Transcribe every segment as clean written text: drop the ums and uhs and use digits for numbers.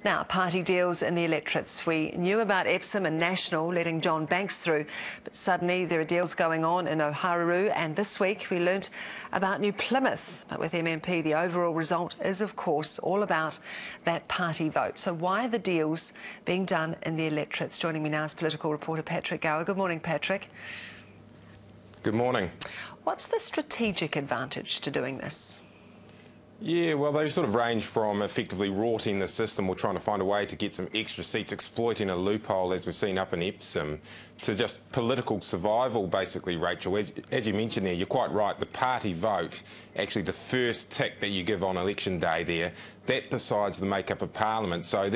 Now, party deals in the electorates. We knew about Epsom and National letting John Banks through, but suddenly there are deals going on in Oharu, and this week we learnt about New Plymouth. But with MMP, the overall result is, of course, all about that party vote. So why are the deals being done in the electorates? Joining me now is political reporter Patrick Gower. Good morning, Patrick. Good morning. What's the strategic advantage to doing this? Yeah, well, they sort of range from effectively rorting the system or trying to find a way to get some extra seats, exploiting a loophole, as we've seen up in Epsom, to just political survival, basically, Rachel. As you mentioned there, you're quite right. The party vote, actually the first tick that you give on election day there, that decides the makeup of Parliament. So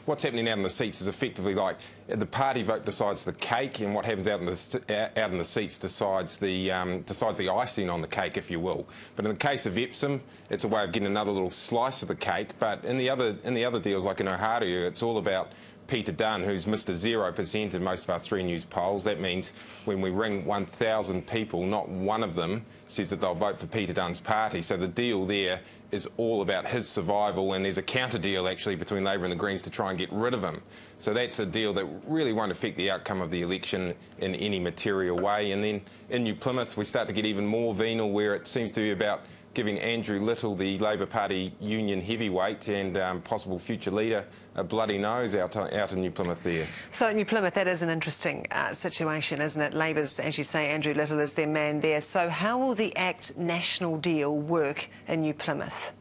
what's happening out in the seats is effectively like the party vote decides the cake, and what happens out in the seats decides the icing on the cake, if you will. But in the case of Epsom, it's a way of getting another little slice of the cake. But in the other deals, like in Oharu, it's all about Peter Dunn, who's Mr. 0% in most of our 3 News polls. That means when we ring 1,000 people, not one of them says that they'll vote for Peter Dunn's party. So the deal there is all about his survival, and there's a counter deal actually between Labor and the Greens to try and get rid of him. So that's a deal that really won't affect the outcome of the election in any material way. And then in New Plymouth, we start to get even more venal, where it seems to be about giving Andrew Little, the Labor Party union heavyweight and possible future leader, a bloody nose out in New Plymouth there. So New Plymouth, that is an interesting situation, isn't it? Labor's, as you say, Andrew Little is their man there. So how will the ACT National deal work in New Plymouth?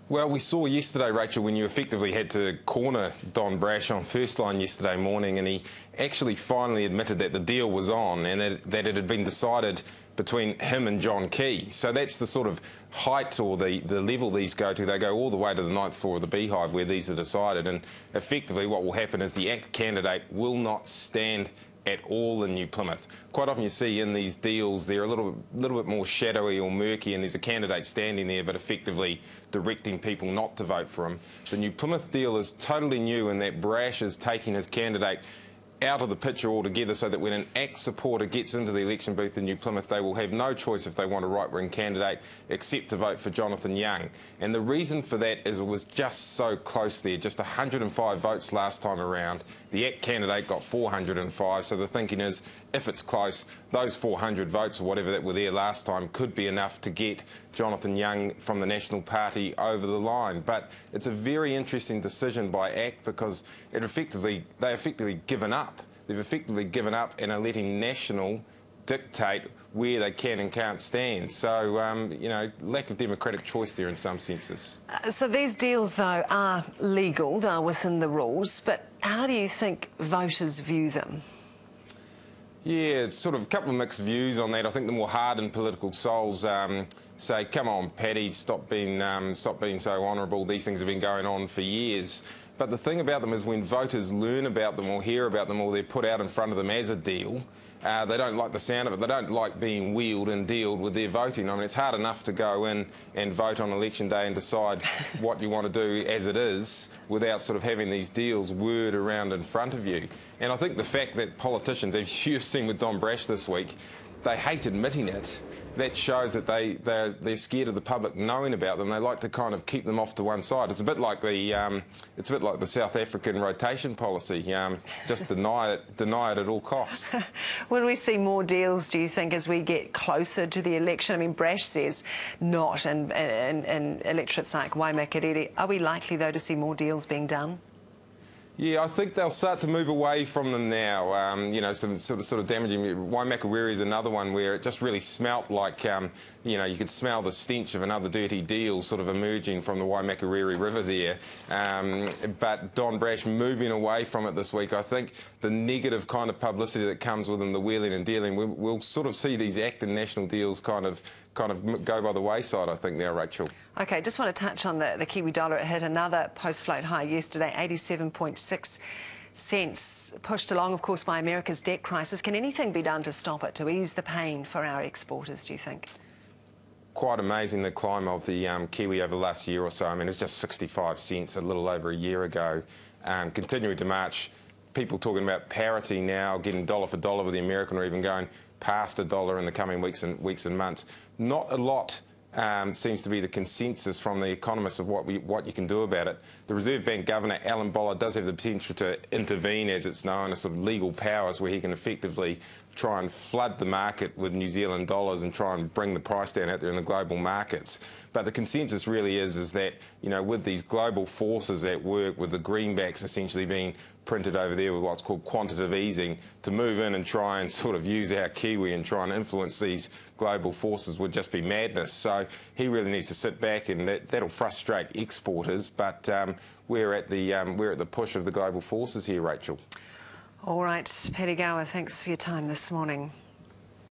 Well, we saw yesterday, Rachel, when you effectively had to corner Don Brash on first line yesterday morning, and he actually finally admitted that the deal was on and that it had been decided between him and John Key. So that's the sort of height or the level these go to. They go all the way to the 9th floor of the Beehive where these are decided, and effectively what will happen is the ACT candidate will not stand at all in New Plymouth. Quite often you see in these deals they're a little bit more shadowy or murky, and there's a candidate standing there but effectively directing people not to vote for him. The New Plymouth deal is totally new in that Brash is taking his candidate out of the picture altogether, so that when an ACT supporter gets into the election booth in New Plymouth, they will have no choice if they want a right-wing candidate except to vote for Jonathan Young. And the reason for that is it was just so close there, just 105 votes last time around. The ACT candidate got 405, so the thinking is if it's close, those 400 votes or whatever that were there last time could be enough to get Jonathan Young from the National Party over the line. But it's a very interesting decision by ACT because they've effectively given up. They've effectively given up and are letting National dictate where they can and can't stand. So, you know, lack of democratic choice there in some senses. So these deals, though, are legal, they're within the rules, but how do you think voters view them? Yeah, it's sort of a couple of mixed views on that. I think the more hardened political souls say, come on, Paddy, stop being so honourable. These things have been going on for years. But the thing about them is when voters learn about them or hear about them or they're put out in front of them as a deal, they don't like the sound of it. They don't like being wheeled and dealed with their voting. I mean, it's hard enough to go in and vote on election day and decide what you want to do as it is without sort of having these deals whirred around in front of you. And I think the fact that politicians, as you've seen with Don Brash this week, they hate admitting it. That shows that they're scared of the public knowing about them. They like to kind of keep them off to one side. It's a bit like the South African rotation policy. Just deny it at all costs. Will we see more deals, do you think, as we get closer to the election? I mean, Brash says not, and electorates like Waimakariri. Are we likely, though, to see more deals being done? Yeah, I think they'll start to move away from them now. You know, some sort of damaging. Waimakariri is another one where it just really smelt like, you know, you could smell the stench of another dirty deal sort of emerging from the Waimakariri River there. But Don Brash moving away from it this week, I think the negative kind of publicity that comes with them, the wheeling and dealing, we'll sort of see these ACT and National deals kind of go by the wayside, I think, now, Rachel. OK, just want to touch on the Kiwi dollar. It hit another post-float high yesterday, 87.6 cents, pushed along, of course, by America's debt crisis. Can anything be done to stop it, to ease the pain for our exporters, do you think? Quite amazing, the climb of the Kiwi over the last year or so. I mean, it's just 65 cents a little over a year ago, continuing to march. People talking about parity now, getting dollar for dollar with the American, or even going past $1 in the coming weeks and months. Not a lot seems to be the consensus from the economists of what you can do about it. The Reserve Bank Governor, Alan Boller, does have the potential to intervene, as it's known, as sort of legal powers where he can effectively try and flood the market with New Zealand dollars and try and bring the price down out there in the global markets. But the consensus really is that, you know, with these global forces at work, with the greenbacks essentially being printed over there with what's called quantitative easing, to move in and try and sort of use our Kiwi and try and influence these global forces would just be madness. So he really needs to sit back, and that'll frustrate exporters. But we're at the push of the global forces here, Rachel. All right, Patrick Gower, thanks for your time this morning.